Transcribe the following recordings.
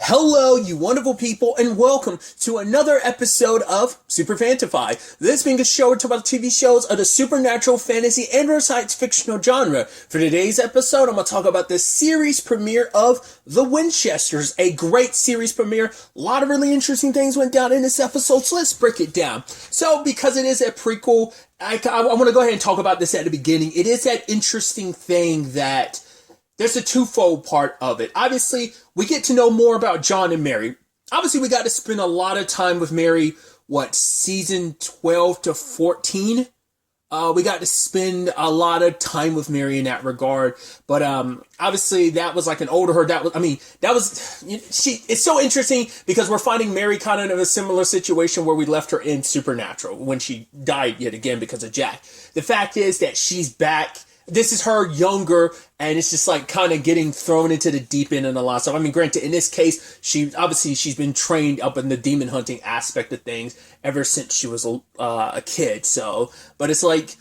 Hello, you wonderful people, and welcome to another episode of Super-Fanta-Fi. This being a show to talk about TV shows of the supernatural, fantasy, and or science fictional genre. For today's episode, I'm going to talk about the series premiere of The Winchesters, a great series premiere. A lot of really interesting things went down in this episode, so let's break it down. So, because it is a prequel, I want to go ahead and talk about this at the beginning. It is that interesting thing that there's a twofold part of it. Obviously, we get to know more about John and Mary. Obviously, we got to spend a lot of time with Mary, season 12 to 14? We got to spend a lot of time with Mary in that regard. But obviously, that was like an older her. It's so interesting because we're finding Mary kind of in a similar situation where we left her in Supernatural when she died yet again because of Jack. The fact is that she's back. This is her younger, and it's just like kind of getting thrown into the deep end and a lot of stuff. I mean, granted, in this case, she's been trained up in the demon hunting aspect of things ever since she was a kid. So, but it's like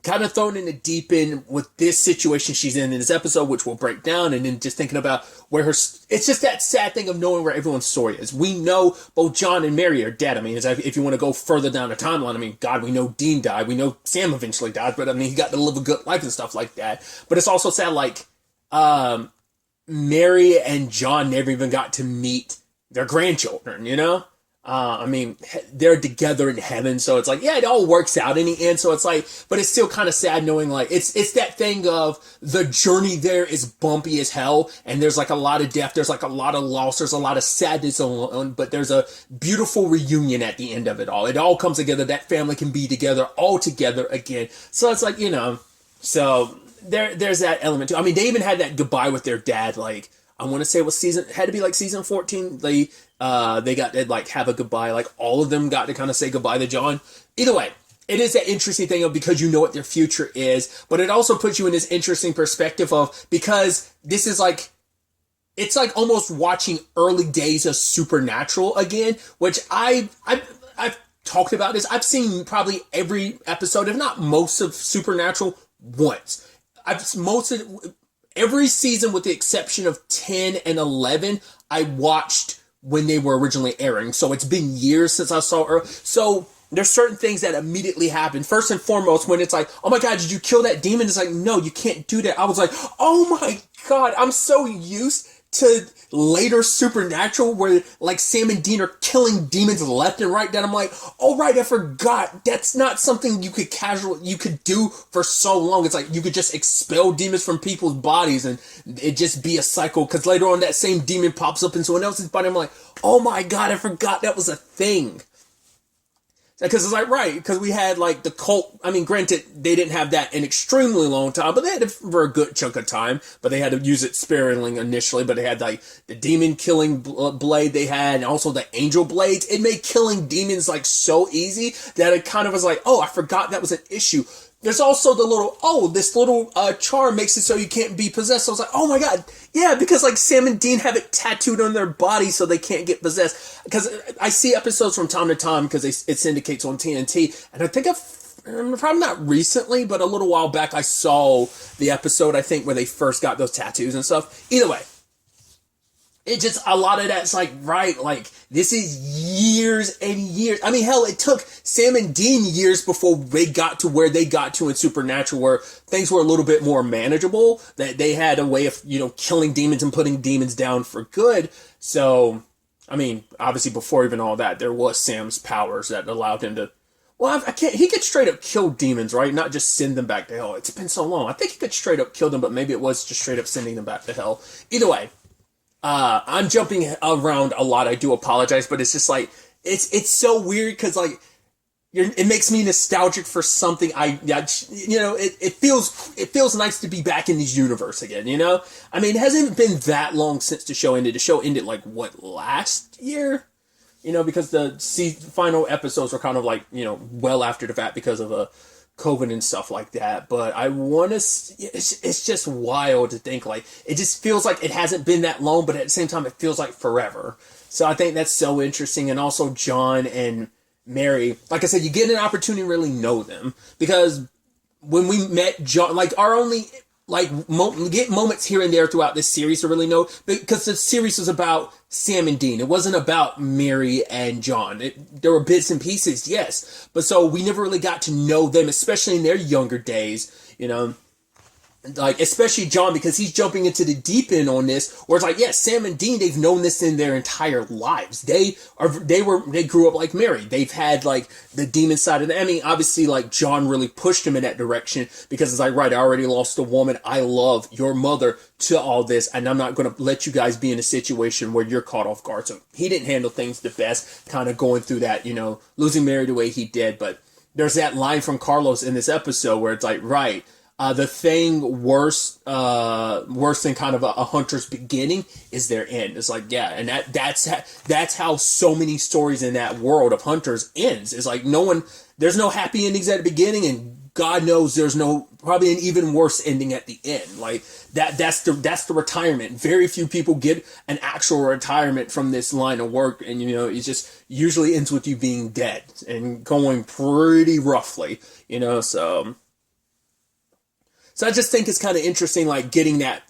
kind of thrown in the deep end with this situation she's in this episode, which we'll break down, and then just thinking about it's just that sad thing of knowing where everyone's story is. We know both John and Mary are dead. I mean, if you want to go further down the timeline, I mean, God, we know Dean died. We know Sam eventually died, but I mean, he got to live a good life and stuff like that. But it's also sad, like, Mary and John never even got to meet their grandchildren, you know? I mean, they're together in heaven, so it's like, yeah, it all works out in the end, so it's like, but it's still kind of sad knowing, like, it's that thing of the journey there is bumpy as hell, and there's, like, a lot of death, there's, like, a lot of loss, there's a lot of sadness, but there's a beautiful reunion at the end of it all. It all comes together, that family can be together, all together again, so it's like, you know, so there's that element too. I mean, they even had that goodbye with their dad, like, I want to say it was had to be like season 14. They got to like have a goodbye. Like all of them got to kind of say goodbye to John. Either way, it is that interesting thing of because you know what their future is, but it also puts you in this interesting perspective of because this is like, it's like almost watching early days of Supernatural again, which I've talked about this. I've seen probably every episode, if not most of Supernatural once. Every season, with the exception of 10 and 11, I watched when they were originally airing. So it's been years since I saw her. So there's certain things that immediately happen. First and foremost, when it's like, oh my God, did you kill that demon? It's like, no, you can't do that. I was like, oh my God, I'm so used to later Supernatural where like Sam and Dean are killing demons left and right that I'm like, oh right, I forgot. That's not something you could do for so long. It's like you could just expel demons from people's bodies and it just be a cycle because later on that same demon pops up in someone else's body. I'm like, oh my God, I forgot that was a thing. Because it's like, right, because we had like the cult. I mean, granted, they didn't have that in extremely long time, but they had it for a good chunk of time. But they had to use it sparingly initially. But they had like the demon killing blade they had, and also the angel blades. It made killing demons like so easy that it kind of was like, oh, I forgot that was an issue. There's also this little charm makes it so you can't be possessed. So I was like, oh my God, yeah, because like Sam and Dean have it tattooed on their body so they can't get possessed. Because I see episodes from time to time because it syndicates on TNT, and I think probably not recently, but a little while back I saw the episode, I think, where they first got those tattoos and stuff. Either way, it just, a lot of that's like, right, like, this is years and years. I mean, hell, it took Sam and Dean years before they got to where they got to in Supernatural, where things were a little bit more manageable, that they had a way of, you know, killing demons and putting demons down for good. So, I mean, obviously before even all that, there was Sam's powers that allowed him to, well, he could straight up kill demons, right? Not just send them back to hell. It's been so long. I think he could straight up kill them, but maybe it was just straight up sending them back to hell. Either way. I'm jumping around a lot. I do apologize, but it's just like, it's so weird because like, it makes me nostalgic for something it feels nice to be back in this universe again, you know? I mean, it hasn't been that long since the show ended. The show ended like, last year? You know, because the final episodes were kind of like, you know, well after the fact because of COVID and stuff like that, but I want to, it's just wild to think like, it just feels like it hasn't been that long, but at the same time, it feels like forever. So I think that's so interesting. And also John and Mary, like I said, you get an opportunity to really know them because when we met John, like our only get moments here and there throughout this series to really know, because the series was about Sam and Dean. It wasn't about Mary and John. There were bits and pieces, yes, but so we never really got to know them, especially in their younger days, you know. Like, especially John, because he's jumping into the deep end on this, where it's like, yes, Sam and Dean, they've known this in their entire lives. They grew up like Mary. They've had, like, the demon side of them. I mean, obviously, like, John really pushed him in that direction, because it's like, right, I already lost a woman I love, your mother, to all this, and I'm not going to let you guys be in a situation where you're caught off guard. So he didn't handle things the best, kind of going through that, you know, losing Mary the way he did. But there's that line from Carlos in this episode where it's like, right, the thing worse than kind of a hunter's beginning is their end. It's like, yeah, and that's how so many stories in that world of hunters ends. It's like there's no happy endings at the beginning, and God knows there's probably an even worse ending at the end. Like that's the retirement. Very few people get an actual retirement from this line of work, and you know, it just usually ends with you being dead and going pretty roughly, you know, so I just think it's kind of interesting, like, getting that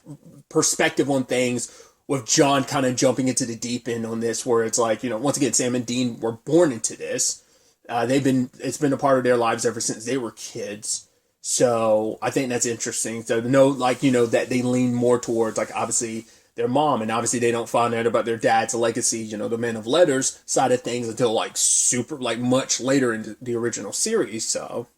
perspective on things with John kind of jumping into the deep end on this, where it's like, you know, once again, Sam and Dean were born into this. It's been a part of their lives ever since they were kids. So I think that's interesting. So to know, like, you know, that they lean more towards, like, obviously their mom, and obviously they don't find out about their dad's legacy, you know, the men of letters side of things, until like much later in the original series. So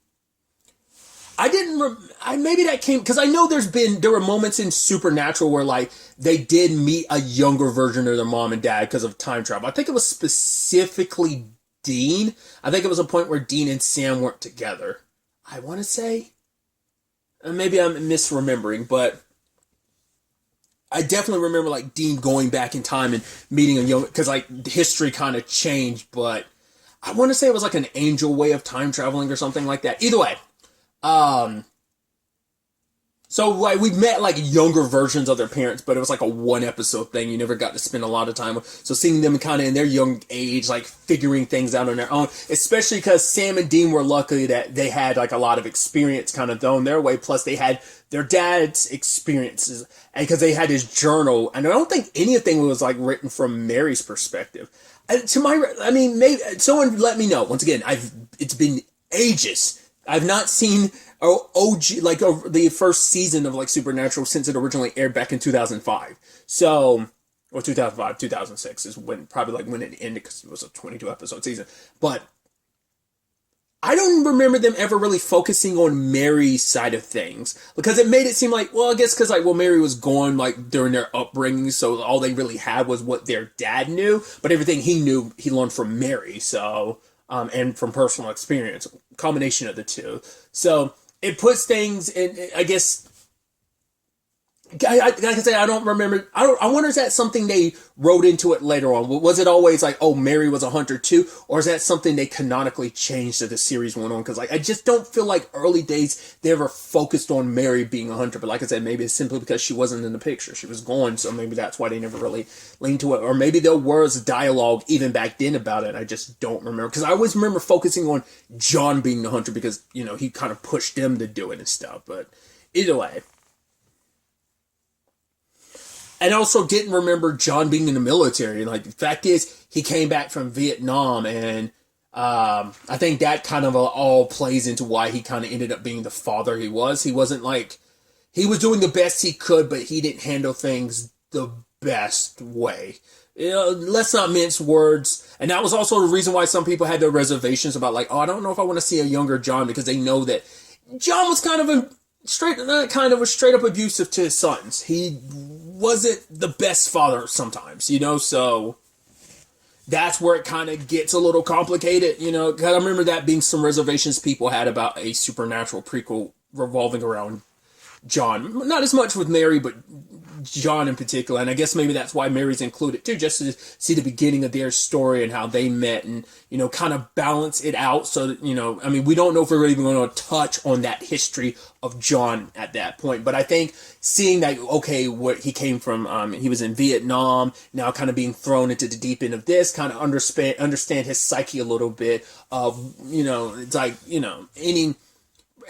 maybe that came, because I know there were moments in Supernatural where, like, they did meet a younger version of their mom and dad because of time travel. I think it was specifically Dean. I think it was a point where Dean and Sam weren't together, I want to say. Maybe I'm misremembering, but I definitely remember, like, Dean going back in time and meeting a young, because, like, history kind of changed, but I want to say it was like an angel way of time traveling or something like that. Either way. So like we met like younger versions of their parents, but it was like a one episode thing. You never got to spend a lot of time with. So seeing them kind of in their young age, like figuring things out on their own, especially because Sam and Dean were lucky that they had like a lot of experience kind of thrown their way. Plus they had their dad's experiences, and because they had his journal, and I don't think anything was like written from Mary's perspective. Maybe someone let me know. Once again, it's been ages. I've not seen OG, like the first season of like Supernatural since it originally aired back in 2005. So, or 2005, 2006 is when it ended, because it was a 22 episode season. But I don't remember them ever really focusing on Mary's side of things, because it made it seem like, well, I guess because like, well, Mary was gone like during their upbringing, so all they really had was what their dad knew, but everything he knew he learned from Mary. So. And from personal experience, combination of the two. So it puts things in, I guess, like I say, I don't remember. I wonder, is that something they wrote into it later on? Was it always like, oh, Mary was a hunter too? Or is that something they canonically changed as the series went on? Because like, I just don't feel like early days they ever focused on Mary being a hunter. But like I said, maybe it's simply because she wasn't in the picture. She was gone. So maybe that's why they never really leaned to it. Or maybe there was dialogue even back then about it. I just don't remember. Because I always remember focusing on John being the hunter because, you know, he kind of pushed them to do it and stuff. But either way. And also didn't remember John being in the military. Like, the fact is, he came back from Vietnam, and I think that kind of all plays into why he kind of ended up being the father he was. He wasn't like, he was doing the best he could, but he didn't handle things the best way. You know, let's not mince words. And that was also the reason why some people had their reservations about like, oh, I don't know if I want to see a younger John, because they know that John was kind of straight up abusive to his sons. He wasn't the best father sometimes, you know, so that's where it kind of gets a little complicated, you know. I remember that being some reservations people had about a Supernatural prequel revolving around John. Not as much with Mary, but John in particular. And I guess maybe that's why Mary's included too, just to see the beginning of their story and how they met, and, you know, kind of balance it out so that, you know, I mean, we don't know if we're even going to touch on that history of John at that point. But I think seeing that, okay, what he came from, he was in Vietnam, now kind of being thrown into the deep end of this, kind of understand his psyche a little bit of, you know, it's like, you know,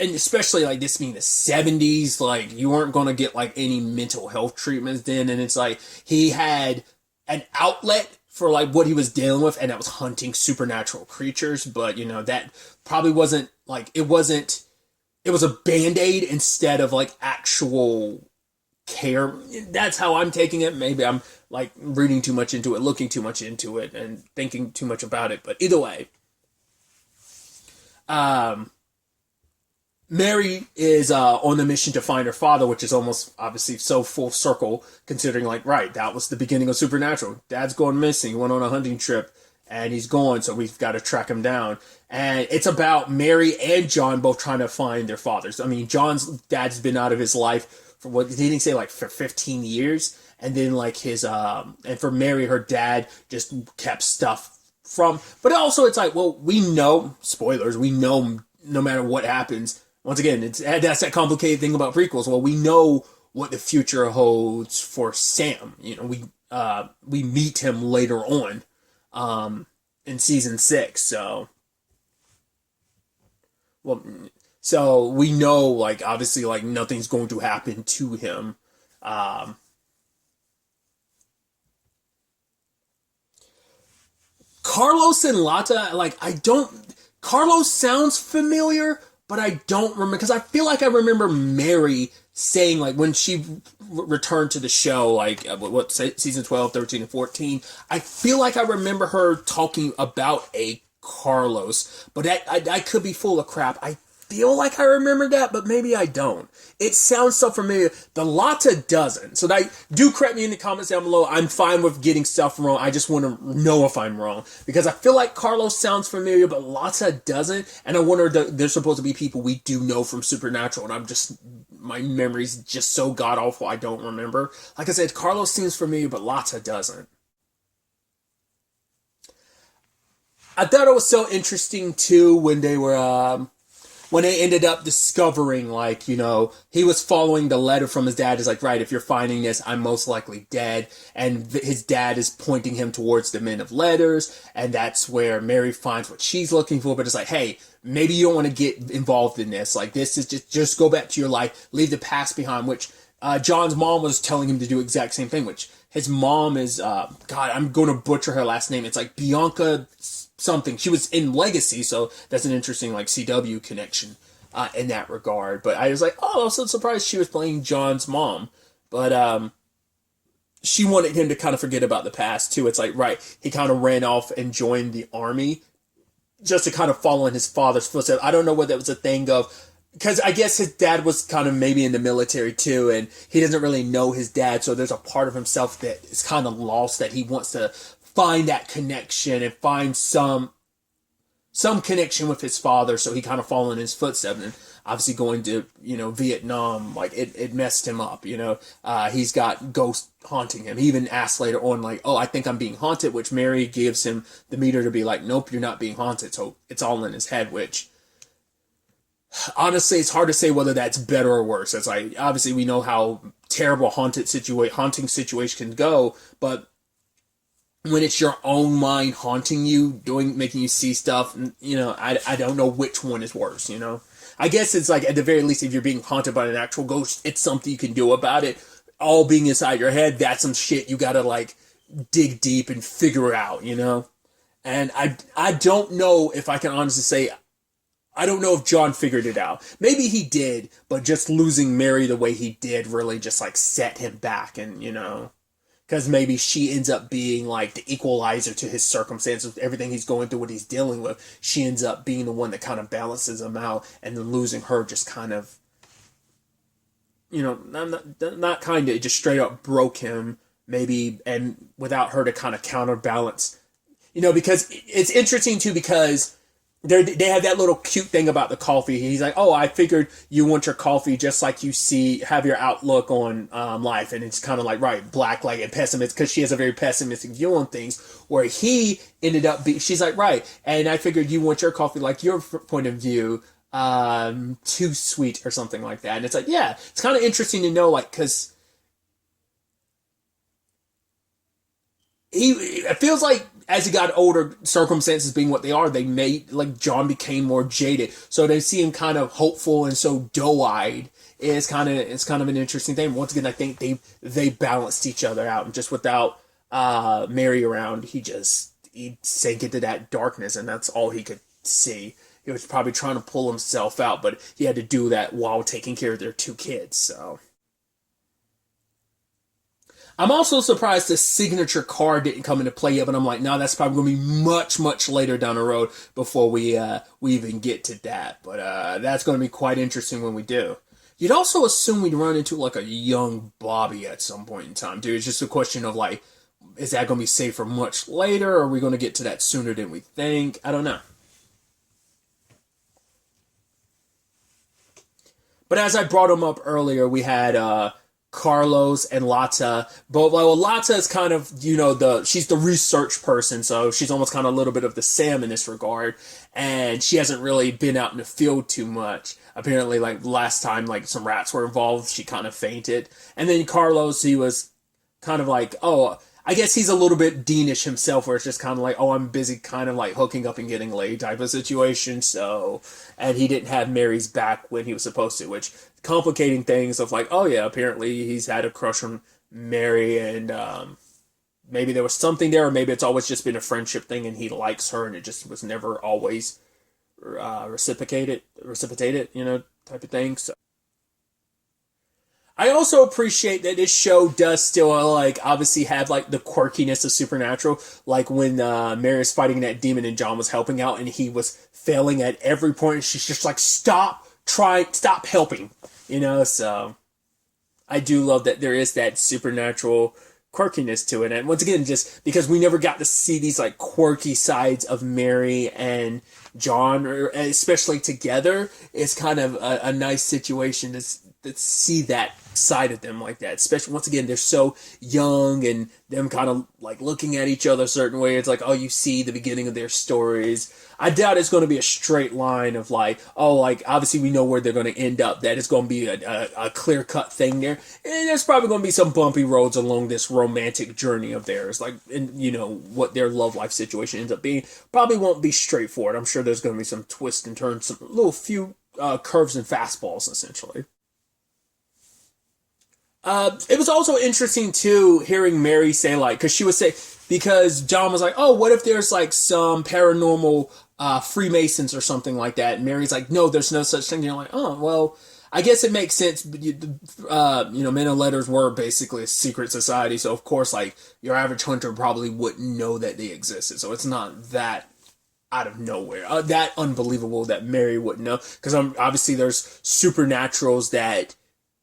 and especially like this being the 70s, like you weren't going to get like any mental health treatments then. And it's like he had an outlet for like what he was dealing with, and that was hunting supernatural creatures. But you know, that probably wasn't like, it was a band-aid instead of like actual care. That's how I'm taking it. Maybe I'm like reading too much into it, looking too much into it, and thinking too much about it. But either way, Mary is on the mission to find her father, which is almost obviously so full circle, considering like, right, that was the beginning of Supernatural. Dad's going missing. He went on a hunting trip and he's gone, so we've got to track him down. And it's about Mary and John both trying to find their fathers. I mean, John's dad's been out of his life for what did he say, like for 15 years? And then like his and for Mary, her dad just kept stuff from. But also, it's like, well, we know, spoilers, we know no matter what happens. Once again, that's that complicated thing about prequels. Well, we know what the future holds for Sam. You know, we meet him later on in season 6. So we know, like, obviously, like, nothing's going to happen to him. Carlos and Lata, like, Carlos sounds familiar, but I don't remember, because I feel like I remember Mary saying, like, when she returned to the show, like, season 12, 13, and 14, I feel like I remember her talking about a Carlos, but I could be full of crap. I feel like I remember that, but maybe I don't. It sounds so familiar. The Lata doesn't. So do correct me in the comments down below. I'm fine with getting stuff wrong. I just want to know if I'm wrong, because I feel like Carlos sounds familiar, but Lata doesn't. And I wonder if they're supposed to be people we do know from Supernatural, and my memory's just so god awful I don't remember. Like I said, Carlos seems familiar, but Lata doesn't. I thought it was so interesting too when they were when they ended up discovering, like, you know, he was following the letter from his dad. Is like, right, if you're finding this, I'm most likely dead. And his dad is pointing him towards the men of letters. And that's where Mary finds what she's looking for. But it's like, hey, maybe you don't want to get involved in this. Like, this is just go back to your life, leave the past behind, which John's mom was telling him to do exact same thing, which his mom is, God, I'm going to butcher her last name. It's like Bianca something. She was in Legacy, so that's an interesting like CW connection in that regard. But I was like, oh, I was so surprised she was playing John's mom. But she wanted him to kind of forget about the past too. It's like, right, he kind of ran off and joined the army just to kind of follow in his father's footsteps. I don't know whether it was a thing of, because I guess his dad was kind of maybe in the military too, and he doesn't really know his dad, so there's a part of himself that is kind of lost, that he wants to find that connection and find some connection with his father, so he kind of followed in his footsteps. And obviously going to, you know, Vietnam, like it messed him up, you know. He's got ghosts haunting him. He even asked later on, like, oh, I think I'm being haunted, which Mary gives him the meter to be like, nope, you're not being haunted. So it's all in his head, which honestly, it's hard to say whether that's better or worse. It's like, obviously we know how terrible haunting situation can go, but when it's your own mind haunting you, making you see stuff, you know, I don't know which one is worse, you know. I guess it's like, at the very least, if you're being haunted by an actual ghost, it's something you can do about it. All being inside your head, that's some shit you gotta, like, dig deep and figure out, you know. And I don't know if I can honestly say, I don't know if John figured it out. Maybe he did, but just losing Mary the way he did really just, like, set him back, and, you know, because maybe she ends up being like the equalizer to his circumstances, everything he's going through, what he's dealing with. She ends up being the one that kind of balances him out, and then losing her just kind of, you know, not kind of, it just straight up broke him, maybe, and without her to kind of counterbalance, you know, because it's interesting too, because they have that little cute thing about the coffee. He's like, oh, I figured you want your coffee just like you have your outlook on life. And it's kind of like, right, black, like, and pessimist, because she has a very pessimistic view on things, where he ended up she's like, right, and I figured you want your coffee like your point of view, too sweet or something like that. And it's like, yeah, it's kind of interesting to know, like, because it feels like as he got older, circumstances being what they are, they made, like, John became more jaded. So they see him kind of hopeful and so doe-eyed. It's kind of an interesting thing. Once again, I think they balanced each other out, and just without Mary around, he sank into that darkness, and that's all he could see. He was probably trying to pull himself out, but he had to do that while taking care of their 2 kids. So I'm also surprised the signature card didn't come into play yet, but I'm like, no, that's probably going to be much, much later down the road before we even get to that. But that's going to be quite interesting when we do. You'd also assume we'd run into, like, a young Bobby at some point in time, dude. It's just a question of, like, is that going to be saved for much later, or are we going to get to that sooner than we think? I don't know. But as I brought him up earlier, we had Carlos and Lata. But, well, Lata is kind of, she's the research person, so she's almost kind of a little bit of the Sam in this regard. And she hasn't really been out in the field too much. Apparently, like, last time, like, some rats were involved, she kind of fainted. And then Carlos, he was kind of like, oh, I guess he's a little bit Deanish himself, where it's just kind of like, oh, I'm busy kind of like hooking up and getting laid type of situation. So, and he didn't have Mary's back when he was supposed to, which complicating things of like, oh yeah, apparently he's had a crush on Mary, and maybe there was something there, or maybe it's always just been a friendship thing and he likes her and it just was never always reciprocated, type of thing. So I also appreciate that this show does still, like, obviously have, like, the quirkiness of Supernatural. Like, when Mary was fighting that demon and John was helping out and he was failing at every point, she's just like, stop helping, so I do love that there is that supernatural quirkiness to it. And once again, just because we never got to see these, like, quirky sides of Mary and John, or especially together, it's kind of a nice situation to see that side of them like that. Especially, once again, they're so young, and them kind of like looking at each other a certain way. It's like, oh, you see the beginning of their stories. I doubt it's going to be a straight line of like, oh, like, obviously we know where they're going to end up. That it's going to be a clear-cut thing there. And there's probably going to be some bumpy roads along this romantic journey of theirs. Like, and what their love life situation ends up being probably won't be straightforward. I'm sure there's going to be some twists and turns, some little few curves and fastballs, essentially. It was also interesting, too, hearing Mary say, like, because she would say, because John was like, oh, what if there's, like, some paranormal Freemasons or something like that? And Mary's like, no, there's no such thing. And you're like, oh, well, I guess it makes sense. But Men of Letters were basically a secret society. So, of course, like, your average hunter probably wouldn't know that they existed. So it's not that out of nowhere, that unbelievable that Mary wouldn't know. Because obviously there's supernaturals that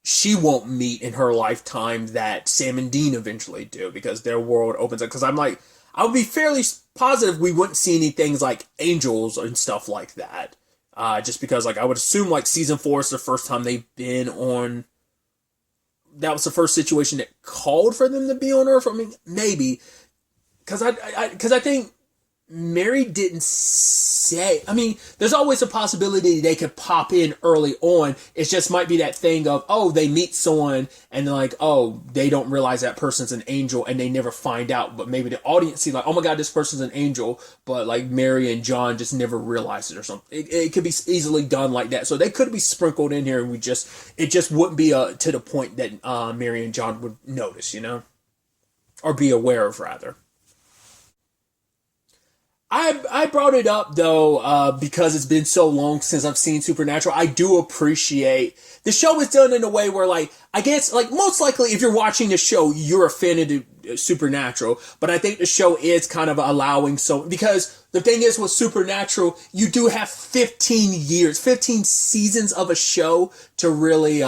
she won't meet in her lifetime that Sam and Dean eventually do, because their world opens up. Because I'm like, I would be fairly positive we wouldn't see any things like angels and stuff like that. Just because, like, I would assume, like, season 4 is the first time they've been on. That was the first situation that called for them to be on Earth. I mean, maybe. Because I think Mary didn't say. I mean, there's always a possibility they could pop in early on. It just might be that thing of, oh, they meet someone and they're like, oh, they don't realize that person's an angel and they never find out. But maybe the audience see, like, oh my God, this person's an angel. But like Mary and John just never realize it or something. It could be easily done like that. So they could be sprinkled in here, and it just wouldn't be to the point that Mary and John would notice, or be aware of, rather. I brought it up, though, because it's been so long since I've seen Supernatural. I do appreciate the show is done in a way where, like, I guess, like, most likely if you're watching the show, you're a fan of the Supernatural, but I think the show is kind of allowing because the thing is with Supernatural, you do have 15 seasons of a show to really,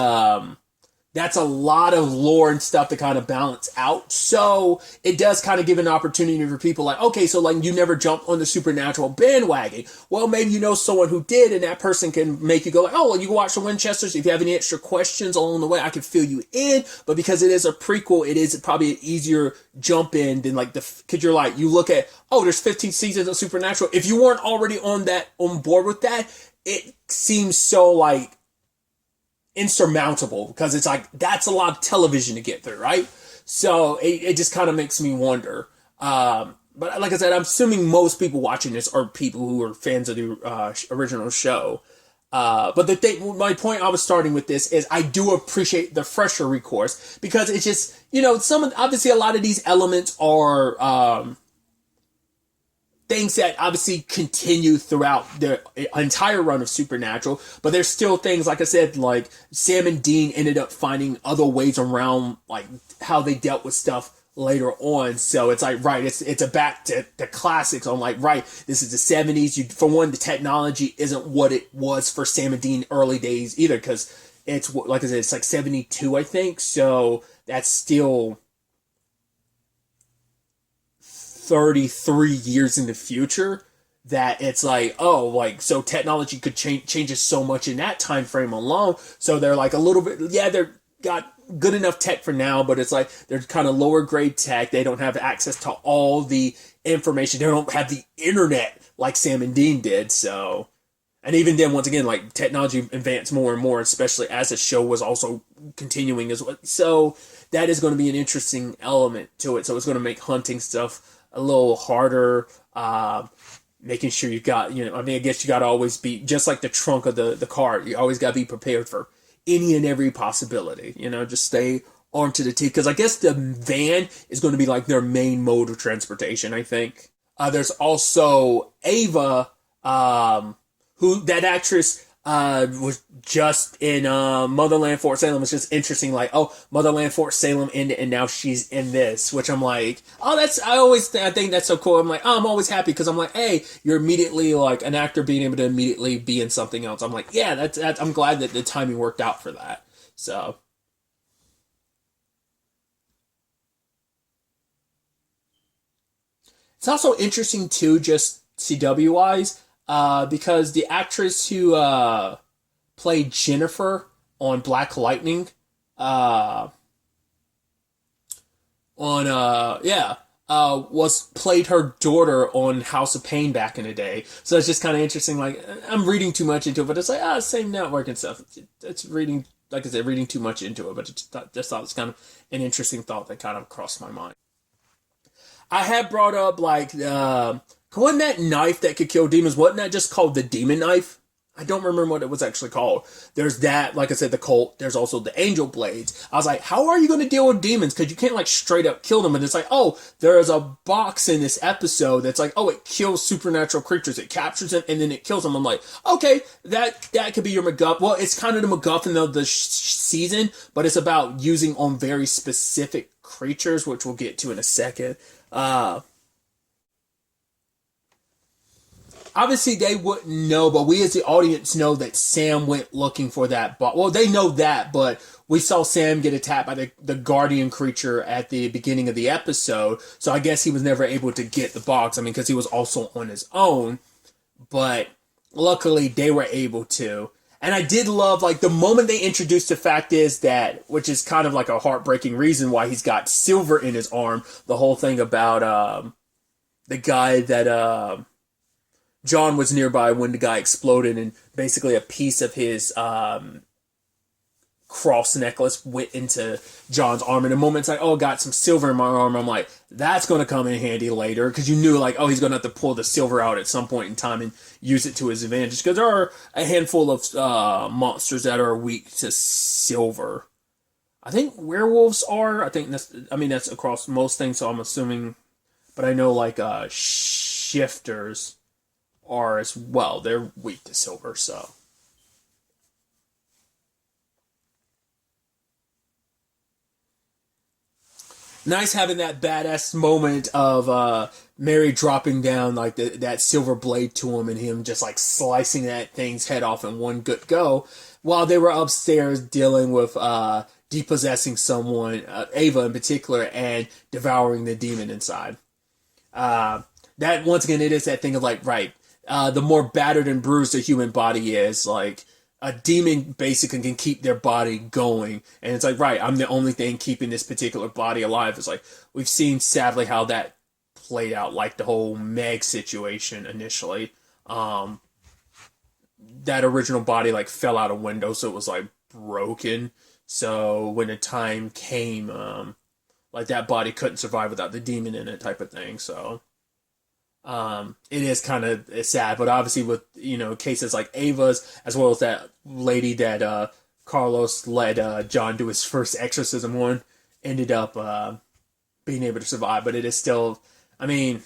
that's a lot of lore and stuff to kind of balance out. So it does kind of give an opportunity for people like, okay, so like you never jumped on the Supernatural bandwagon. Well, maybe you know someone who did, and that person can make you go like, oh, well, you can watch the Winchesters. If you have any extra questions along the way, I can fill you in. But because it is a prequel, it is probably an easier jump in than like because you're like, you look at, oh, there's 15 seasons of Supernatural. If you weren't already on board with that, it seems so like insurmountable, because it's like, that's a lot of television to get through, right? So it just kind of makes me wonder. But like I said, I'm assuming most people watching this are people who are fans of the original show. But the thing, my point I was starting with this is I do appreciate the fresher recourse because it's just, obviously a lot of these elements are, things that obviously continue throughout the entire run of Supernatural, but there's still things, like I said, like Sam and Dean ended up finding other ways around, like, how they dealt with stuff later on. So it's like, right, it's a back to the classics on, like, right, this is the 70s. For one, the technology isn't what it was for Sam and Dean early days either, because it's, like I said, it's like 72, I think, so that's still 33 years in the future, that it's like, oh, like, so technology could changes so much in that time frame alone. So they're like a little bit, yeah, they're got good enough tech for now, but it's like they're kind of lower grade tech. They don't have access to all the information. They don't have the internet like Sam and Dean did. So, and even then, once again, like, technology advanced more and more, especially as the show was also continuing as well. So that is going to be an interesting element to it. So it's going to make hunting stuff a little harder, making sure you got, I mean, I guess you got to always be, just like the trunk of the car, you always got to be prepared for any and every possibility, just stay armed to the teeth, because I guess the van is going to be like their main mode of transportation, I think. There's also Ava, who, that actress, was just in Motherland Fort Salem. It's just interesting, like, oh, Motherland Fort Salem ended and now she's in this, which I'm like, oh, I think that's so cool. I'm like, oh, I'm always happy because I'm like, hey, you're immediately like an actor being able to immediately be in something else. I'm like, yeah, that's I'm glad that the timing worked out for that. So it's also interesting too, just CW wise, because the actress who played Jennifer on Black Lightning, uh, was played her daughter on House of Pain back in the day. So it's just kind of interesting. Like, I'm reading too much into it, but it's like, same network and stuff. It's reading, like I said, reading too much into it, but just thought it's kind of an interesting thought that kind of crossed my mind. I had brought up, like, wasn't that knife that could kill demons, wasn't that just called the demon knife? I don't remember what it was actually called. There's that, like I said, the Colt. There's also the angel blades. I was like, how are you going to deal with demons? Because you can't, like, straight up kill them. And it's like, oh, there's a box in this episode that's like, oh, it kills supernatural creatures. It captures them and then it kills them. I'm like, okay, that could be your MacGuffin. Well, it's kind of the MacGuffin of the season, but it's about using on very specific creatures, which we'll get to in a second. Obviously, they wouldn't know, but we as the audience know that Sam went looking for that box. Well, they know that, but we saw Sam get attacked by the guardian creature at the beginning of the episode, so I guess he was never able to get the box. I mean, because he was also on his own, but luckily they were able to. And I did love, like, the moment they introduced the fact is that, which is kind of like a heartbreaking reason why he's got silver in his arm, the whole thing about the guy that John was nearby when the guy exploded, and basically a piece of his cross necklace went into John's arm. And the moment it's like, oh, I got some silver in my arm, I'm like, that's going to come in handy later, because you knew, like, oh, he's going to have to pull the silver out at some point in time and use it to his advantage, because there are a handful of monsters that are weak to silver. I think werewolves are. That's across most things, so I'm assuming, but I know, like, shifters are as well. They're weak to silver, so. Nice having that badass moment of Mary dropping down, like, that silver blade to him, and him just, like, slicing that thing's head off in one good go, while they were upstairs dealing with depossessing someone, Ava in particular, and devouring the demon inside. That, once again, it is that thing of, like, right, the more battered and bruised a human body is, like, a demon basically can keep their body going. And it's like, right, I'm the only thing keeping this particular body alive. It's like, we've seen, sadly, how that played out, like the whole Meg situation initially. That original body, like, fell out a window, so it was, like, broken. So when the time came, like, that body couldn't survive without the demon in it, type of thing, so. It is kind of sad, but obviously with, cases like Ava's, as well as that lady that Carlos led John do his first exorcism on, ended up being able to survive. But it is still, I mean,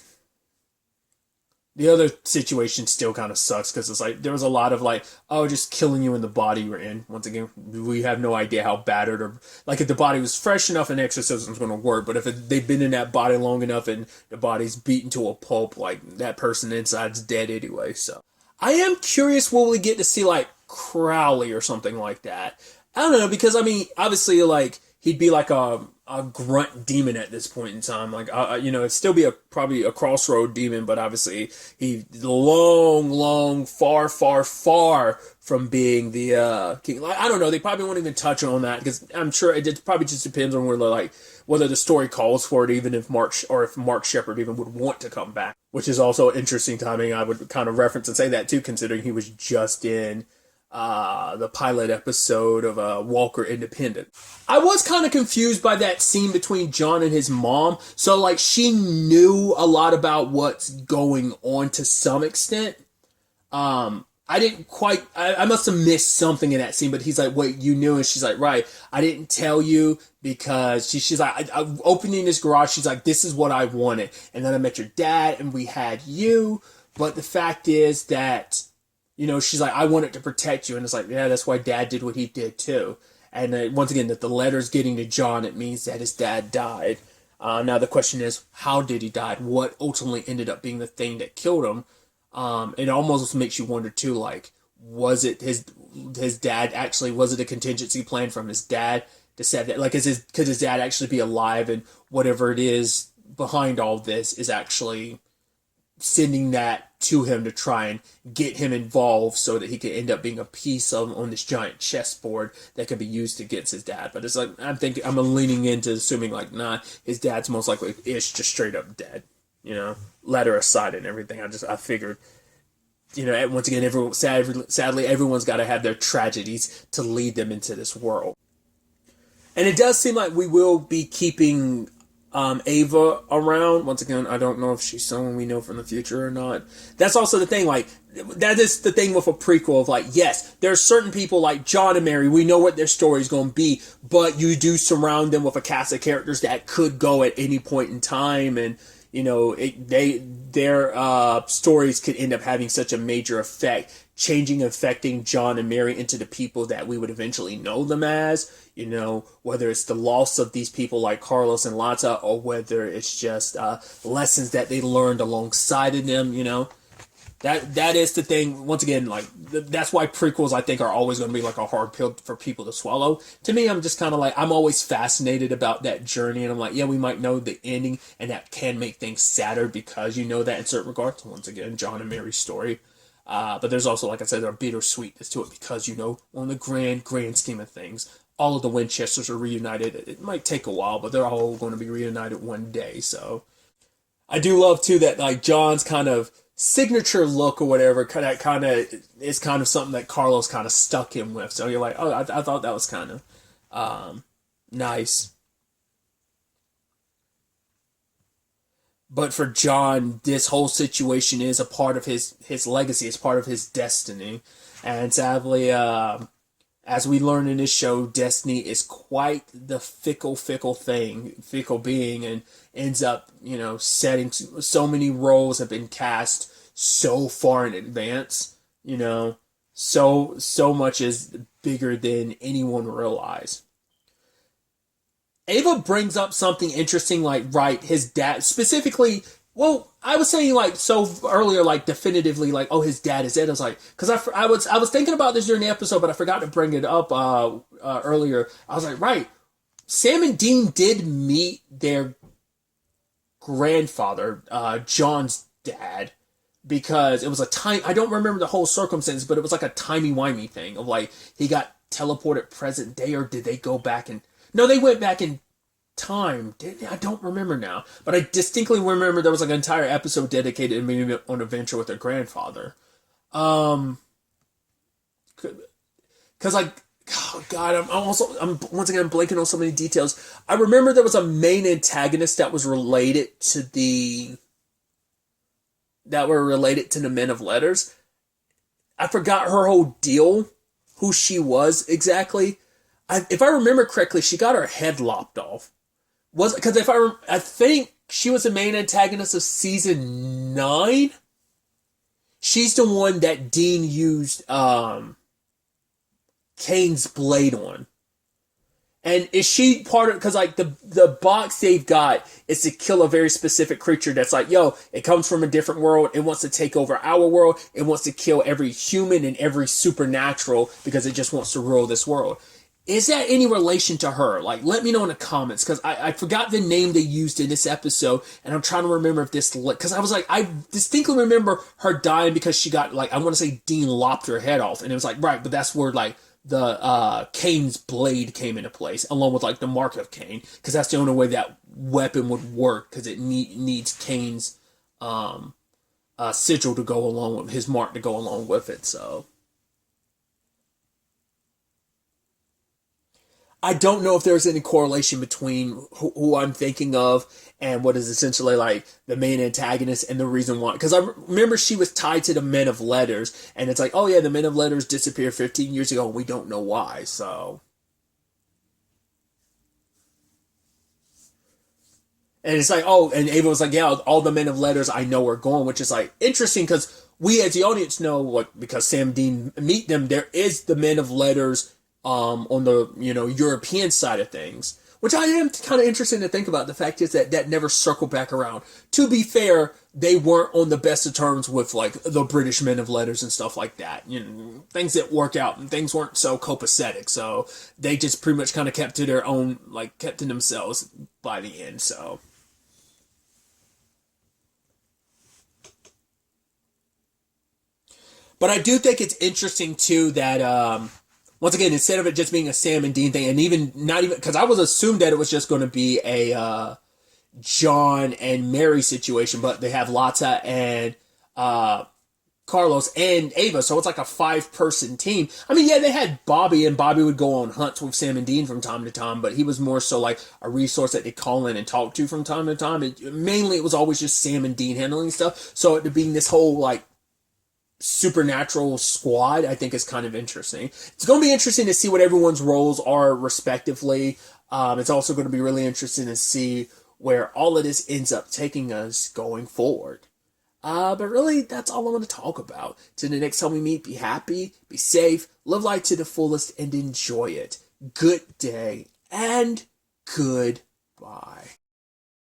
the other situation still kind of sucks because it's like there was a lot of like, oh, just killing you in the body you're in. Once again, we have no idea how battered or like if the body was fresh enough, an exorcism's going to work. But if they've been in that body long enough and the body's beaten to a pulp, like that person inside's dead anyway. So I am curious, will we get to see like Crowley or something like that? I don't know, because I mean, obviously, like he'd be like a grunt demon at this point in time. Like, it'd still be probably a crossroad demon, but obviously he's long, far from being the king. Like, I don't know. They probably won't even touch on that because I'm sure it probably just depends on whether the story calls for it, even if Mark Sheppard even would want to come back, which is also interesting timing. I would kind of reference and say that too, considering he was just in the pilot episode of Walker Independent. I was kind of confused by that scene between John and his mom. So, like, she knew a lot about what's going on to some extent. I didn't quite, I must have missed something in that scene, but he's like, wait, you knew? And she's like, right, I didn't tell you because she's like, I'm opening this garage. She's like, this is what I wanted. And then I met your dad and we had you. But the fact is that, she's like, I wanted to protect you. And it's like, yeah, that's why dad did what he did too. And once again, that the letter's getting to John, it means that his dad died. Now the question is, how did he die? What ultimately ended up being the thing that killed him? It almost makes you wonder too, like, was it his dad actually, was it a contingency plan from his dad to set that? Like, could his dad actually be alive, and whatever it is behind all this is actually sending that to him to try and get him involved so that he could end up being a piece on this giant chessboard that could be used against his dad. But it's like, I'm leaning into assuming like, nah, his dad's most likely just straight up dead, letter aside and everything. I figured, once again, sadly, everyone's got to have their tragedies to lead them into this world. And it does seem like we will be keeping Ava around. Once again, I don't know if she's someone we know from the future or not. That's also the thing, like, that is the thing with a prequel of like, yes, there are certain people like John and Mary, we know what their story is going to be, but you do surround them with a cast of characters that could go at any point in time, and their stories could end up having such a major effect, affecting John and Mary into the people that we would eventually know them as, whether it's the loss of these people like Carlos and Lata, or whether it's just lessons that they learned alongside of them, That is the thing. Once again, like, that's why prequels, I think, are always going to be like a hard pill for people to swallow. To me, I'm just kind of like, I'm always fascinated about that journey, and I'm like, yeah, we might know the ending, and that can make things sadder because you know that in certain regards. Once again, John and Mary's story. But there's also, like I said, a bittersweetness to it because, on the grand scheme of things, all of the Winchesters are reunited. It might take a while, but they're all going to be reunited one day. So I do love, too, that, like, John's kind of signature look or whatever, that kind of is kind of something that Carlos kind of stuck him with. So you're like, oh, I thought that was kind of nice. But for John, this whole situation is a part of his legacy. It's part of his destiny. And sadly, as we learn in this show, destiny is quite the fickle being, and ends up, setting so many roles have been cast so far in advance, so much is bigger than anyone realized. Ava brings up something interesting, like, right, his dad, specifically, well, I was saying, like, so earlier, like, definitively, like, oh, his dad is dead. I was like, because I was thinking about this during the episode, but I forgot to bring it up earlier. I was like, right, Sam and Dean did meet their grandfather, John's dad, because it was I don't remember the whole circumstance, but it was like a timey-wimey thing of, like, he got teleported present day, or did they go back and... No, they went back in time. I don't remember now. But I distinctly remember there was like an entire episode dedicated to meeting on an adventure with their grandfather. Because, like, oh God, I'm once again blanking on so many details. I remember there was a main antagonist that was related to the that were related to the Men of Letters. I forgot her whole deal, who she was exactly. If I remember correctly, she got her head lopped off. Was because I think she was the main antagonist of season 9. She's the one that Dean used Kane's blade on. And is she part of, because like the box they've got is to kill a very specific creature that's like, yo, it comes from a different world, it wants to take over our world, it wants to kill every human and every supernatural because it just wants to rule this world. Is that any relation to her? Like, let me know in the comments, because I forgot the name they used in this episode, and I'm trying to remember if this, because I was like, I distinctly remember her dying because she got, like, I want to say Dean lopped her head off, and it was like, right, but that's where, like, the Kane's blade came into place, along with like the mark of Kane, because that's the only way that weapon would work, because it needs Kane's sigil to go along with his mark to go along with it. So I don't know if there's any correlation between who I'm thinking of and what is essentially like the main antagonist and the reason why. Because I remember she was tied to the Men of Letters, and it's like, oh yeah, the Men of Letters disappeared 15 years ago, and we don't know why. So, and it's like, oh, and Ava was like, yeah, all the Men of Letters I know are gone, which is like interesting because we as the audience know, what, because Sam Dean meet them, there is the Men of Letters on the, European side of things, which I am kind of interested to think about. The fact is that never circled back around. To be fair, they weren't on the best of terms with like the British Men of Letters and stuff like that. Things that work out and things weren't so copacetic. So they just pretty much kind of kept to their own, like kept to themselves by the end. So. But I do think it's interesting too that once again, instead of it just being a Sam and Dean thing, and even not even because I was assumed that it was just going to be a John and Mary situation, but they have Lata and Carlos and Ava, so it's like a 5-person team. I mean, yeah, they had Bobby, and Bobby would go on hunts with Sam and Dean from time to time, but he was more so like a resource that they call in and talk to from time to time. Mainly, it was always just Sam and Dean handling stuff. So it being this whole like supernatural squad, I think is kind of interesting. It's going to be interesting to see what everyone's roles are respectively. It's also going to be really interesting to see where all of this ends up taking us going forward. But really, that's all I want to talk about. Till the next time we meet, be happy, be safe, live life to the fullest, and enjoy it. Good day, and goodbye.